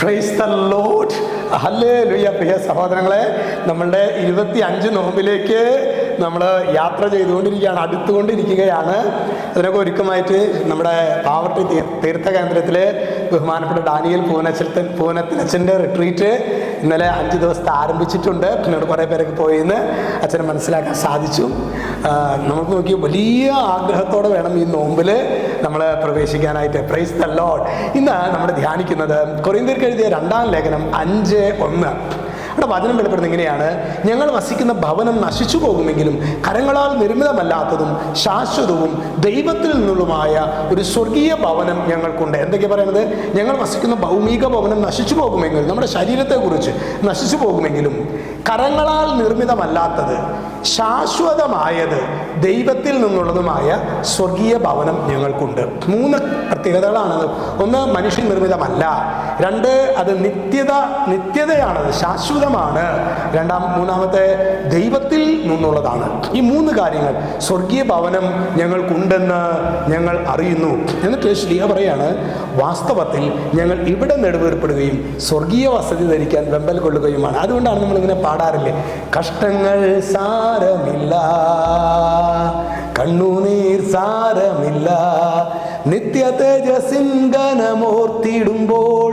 Praise the Lord. Hallelujah. പ്രിയ സഹോദരങ്ങളെ, നമ്മളുടെ 25 നോമ്പിലേക്ക് നമ്മൾ യാത്ര ചെയ്തുകൊണ്ടിരിക്കുകയാണ്, അടുത്തുകൊണ്ടിരിക്കുകയാണ്. അതിനൊക്കെ ഒരുക്കമായിട്ട് നമ്മുടെ പാവർട്ടി തീർത്ഥ കേന്ദ്രത്തിൽ ബഹുമാനപ്പെട്ട ഡാനിയൽ പൂനത്തിനച്ഛൻ്റെ റിട്രീറ്റ് ഇന്നലെ 5 ദിവസത്തെ ആരംഭിച്ചിട്ടുണ്ട്. പിന്നീട് കുറേ പേരൊക്കെ പോയിന്ന് അച്ഛനെ മനസ്സിലാക്കാൻ സാധിച്ചു. നമുക്ക് നോക്കി വലിയ ആഗ്രഹത്തോടെ വേണം ഈ നോമ്പിൽ നമ്മൾ പ്രവേശിക്കാനായിട്ട്. Praise the Lord. ഇന്ന് നമ്മൾ ധ്യാനിക്കുന്നത് കൊരിന്ത്യർക്ക് എഴുതിയ 2-ാം ലേഖനം 5:1. അവിടെ വചനം വെളിപ്പെടുന്നത് ഇങ്ങനെയാണ്: ഞങ്ങൾ വസിക്കുന്ന ഭവനം നശിച്ചു പോകുമെങ്കിലും കരങ്ങളാൽ നിർമ്മിതമല്ലാത്തതും ശാശ്വതവും ദൈവത്തിൽ നിന്നുള്ളതുമായ ഒരു സ്വർഗീയ ഭവനം ഞങ്ങൾക്കുണ്ട്. എന്തൊക്കെയാണ് പറയുന്നത്? ഞങ്ങൾ വസിക്കുന്ന ഭൗമിക ഭവനം നശിച്ചു പോകുമെങ്കിലും, നമ്മുടെ ശരീരത്തെക്കുറിച്ച് നശിച്ചു പോകുമെങ്കിലും കരങ്ങളാൽ നിർമ്മിതമല്ലാത്തത് ശാശ്വതമായത് ദൈവത്തിൽ നിന്നുള്ളതുമായ സ്വർഗീയ ഭവനം ഞങ്ങൾക്കുണ്ട്. 3 പ്രത്യേകതകളാണത്. 1, മനുഷ്യ നിർമ്മിതമല്ല. 2, അത് നിത്യതയാണത്, ശാശ്വതമാണ്. 3-ാമത്തെ ദൈവത്തിൽ നിന്നുള്ളതാണ്. ഈ 3 കാര്യങ്ങൾ സ്വർഗീയ ഭവനം ഞങ്ങൾക്കുണ്ടെന്ന് ഞങ്ങൾ അറിയുന്നു. എന്നിട്ട് ശ്ലീഹ പറയാണ്, വാസ്തവത്തിൽ ഞങ്ങൾ ഇവിടെ നെടുവേർപ്പെടുകയും സ്വർഗീയ വസതി ധരിക്കാൻ വെമ്പൽ കൊള്ളുകയുമാണ്. അതുകൊണ്ടാണ് നമ്മളിങ്ങനെ പാടാറില്ലേ, കഷ്ടങ്ങൾ സാരമില്ല, കണ്ണുനീർ സാരമില്ല, നിത്യ തേജസ്സിൻ ഘനമോർത്തിടുമ്പോൾ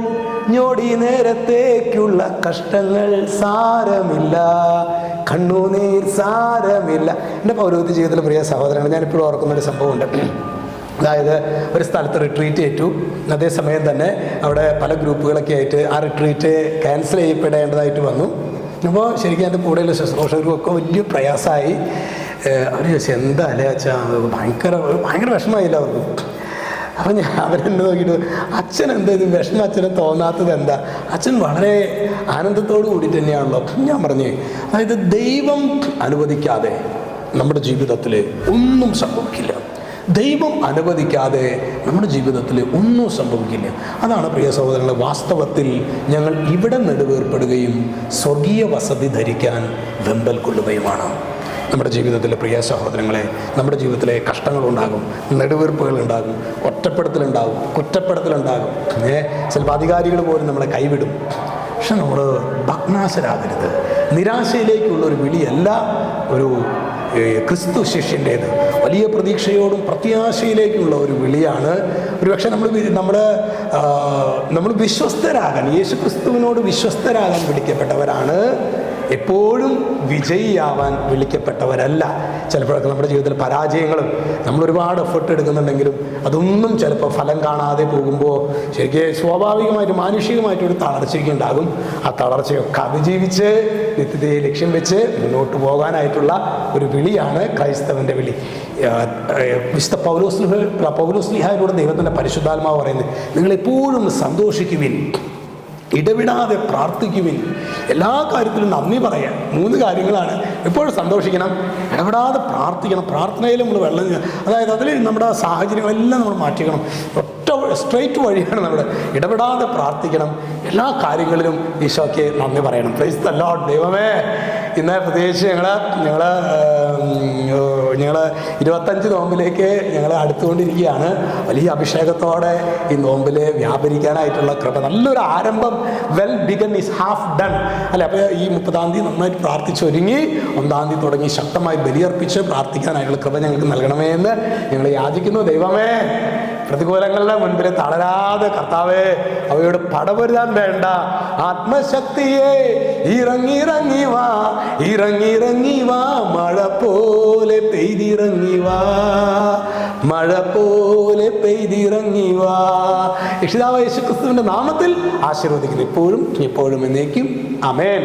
ഞൊടി നേരത്തേക്കുള്ള കഷ്ടങ്ങൾ സാരമില്ല, കണ്ണുനീർ സാരമില്ല. എൻ്റെ പൗരോഹിത്യ ജീവിതത്തിൽ പ്രിയ സഹോദരങ്ങൾ, ഞാനിപ്പോഴും ഓർക്കുന്നൊരു സംഭവമുണ്ട്. അതായത് ഒരു സ്ഥലത്ത് റിട്രീറ്റ് ഏറ്റു. അതേസമയം തന്നെ അവിടെ പല ഗ്രൂപ്പുകളൊക്കെ ആയിട്ട് ആ റിട്രീറ്റ് ക്യാൻസൽ ചെയ്യപ്പെടേണ്ടതായിട്ട് വന്നു. അപ്പോൾ ശരിക്കും എൻ്റെ കൂടെയുള്ള ശുശ്രൂഷകർക്കൊക്കെ വലിയ പ്രയാസമായി. അവർ ചോദിച്ചു, എന്താ അല്ലേ അച്ഛാ, ഭയങ്കര വിഷമമായില്ല അവർക്ക്. അപ്പം അവരെന്നെ നോക്കിയിട്ട്, അച്ഛൻ എന്താ ഇത് വിഷമം അച്ഛനെ തോന്നാത്തത് എന്താ? അച്ഛൻ വളരെ ആനന്ദത്തോടു കൂടിയിട്ട് തന്നെയാണല്ലോ. ഞാൻ പറഞ്ഞു, അതായത് ദൈവം അനുവദിക്കാതെ നമ്മുടെ ജീവിതത്തിൽ ഒന്നും സംഭവിക്കില്ല. ദൈവം അനുവദിക്കാതെ നമ്മുടെ ജീവിതത്തിൽ ഒന്നും സംഭവിക്കില്ല. അതാണ് പ്രിയ സഹോദരങ്ങളെ, വാസ്തവത്തിൽ ഞങ്ങൾ ഇവിടെ നെടുവേർപ്പെടുകയും സ്വർഗീയ വസതി ധരിക്കാൻ വെമ്പൽ കൊള്ളുകയുമാണ്. നമ്മുടെ ജീവിതത്തിലെ പ്രിയ സഹോദരങ്ങളെ, നമ്മുടെ ജീവിതത്തിലെ കഷ്ടങ്ങളുണ്ടാകും, നെടുവീർപ്പുകളുണ്ടാകും, ഒറ്റപ്പെടുത്തലുണ്ടാകും, കുറ്റപ്പെടുത്തലുണ്ടാകും. ചിലപ്പോൾ അധികാരികൾ പോലും നമ്മളെ കൈവിടും. പക്ഷെ നമ്മൾ ഭഗ്നാശരാകരുത്. നിരാശയിലേക്കുള്ളൊരു വിളിയല്ല ഒരു ക്രിസ്തു ശിഷ്യൻ്റേത്. വലിയ പ്രതീക്ഷയോടും പ്രത്യാശയിലേക്കുള്ള ഒരു വിളിയാണ്. ഒരുപക്ഷെ നമ്മൾ വിശ്വസ്തരാകാൻ, യേശു ക്രിസ്തുവിനോട് വിശ്വസ്തരാകാൻ വിളിക്കപ്പെട്ടവരാണ്. എപ്പോഴും വിജയിയാവാൻ വിളിക്കപ്പെട്ടവരല്ല. ചിലപ്പോഴൊക്കെ നമ്മുടെ ജീവിതത്തിൽ പരാജയങ്ങളും നമ്മൾ ഒരുപാട് എഫേർട്ട് എടുക്കുന്നുണ്ടെങ്കിലും അതൊന്നും ചിലപ്പോൾ ഫലം കാണാതെ പോകുമ്പോൾ ശരിക്കും സ്വാഭാവികമായിട്ട് മാനുഷികമായിട്ടൊരു തളർച്ചയൊക്കെ ഉണ്ടാകും. ആ തളർച്ചയൊക്കെ അതിജീവിച്ച് നിത്യതയെ ലക്ഷ്യം വെച്ച് മുന്നോട്ട് പോകാനായിട്ടുള്ള ഒരു വിളിയാണ് ക്രൈസ്തവൻ്റെ വിളി. വിശുദ്ധ പൗലോസ്ലീഹായിലൂടെ ദൈവത്തിൻ്റെ പരിശുദ്ധാത്മാവ് പറയുന്നത്, നിങ്ങളെപ്പോഴും സന്തോഷിക്കുവിൻ, ഇടവിടാതെ പ്രാർത്ഥിക്കുവിൻ, എല്ലാ കാര്യത്തിലും നന്ദി പറയാൻ. 3 കാര്യങ്ങളാണ്. എപ്പോഴും സന്തോഷിക്കണം, ഇടപെടാതെ പ്രാർത്ഥിക്കണം. പ്രാർത്ഥനയിൽ നമ്മൾ അതായത് അതിൽ നമ്മുടെ സാഹചര്യങ്ങളെല്ലാം നമ്മൾ മാറ്റിക്കണം. സ്ട്രെയിറ്റ് വഴിയാണ് നമ്മുടെ ഇടപെടാതെ പ്രാർത്ഥിക്കണം. എല്ലാ കാര്യങ്ങളിലും ഈശോയ്ക്ക് നന്ദി പറയണം. Praise the Lord. ദൈവമേ, ഇന്ന് പ്രത്യേകിച്ച് ഞങ്ങൾ 25 നോമ്പിലേക്ക് ഞങ്ങൾ അടുത്തുകൊണ്ടിരിക്കുകയാണ്. വലിയ അഭിഷേകത്തോടെ ഈ നോമ്പിൽ വ്യാപരിക്കാനായിട്ടുള്ള കൃപ, നല്ലൊരു ആരംഭം. Well begun is half done അല്ലേ? അപ്പോൾ ഈ 30-ാം തീയതി നന്നായിട്ട് പ്രാർത്ഥിച്ചൊരുങ്ങി 1-ാം തീയതി തുടങ്ങി ശക്തമായി ബലിയർപ്പിച്ച് പ്രാർത്ഥിക്കാനായിട്ടുള്ള കൃപ ഞങ്ങൾക്ക് നൽകണമേ എന്ന് ഞങ്ങൾ യാചിക്കുന്നു. ദൈവമേ, പ്രതികൂലങ്ങളുടെ മുൻപിൽ തളരാതെ കർത്താവേ അവയോട് പടപൊരുതാൻ വേണ്ട ആത്മശക്തിയെ ഇറങ്ങിയിറങ്ങി വാ, ഇറങ്ങിയിറങ്ങി വാ, മഴ പോലെ പെയ്തിറങ്ങി വാ, മഴ പോലെ പെയ്തിറങ്ങി വാ. രക്ഷിതാവായ യേശു ക്രിസ്തുവിന്റെ നാമത്തിൽ ആശീർവദിക്കുന്നു, ഇപ്പോഴും എപ്പോഴും എന്നേക്കും. ആമേൻ.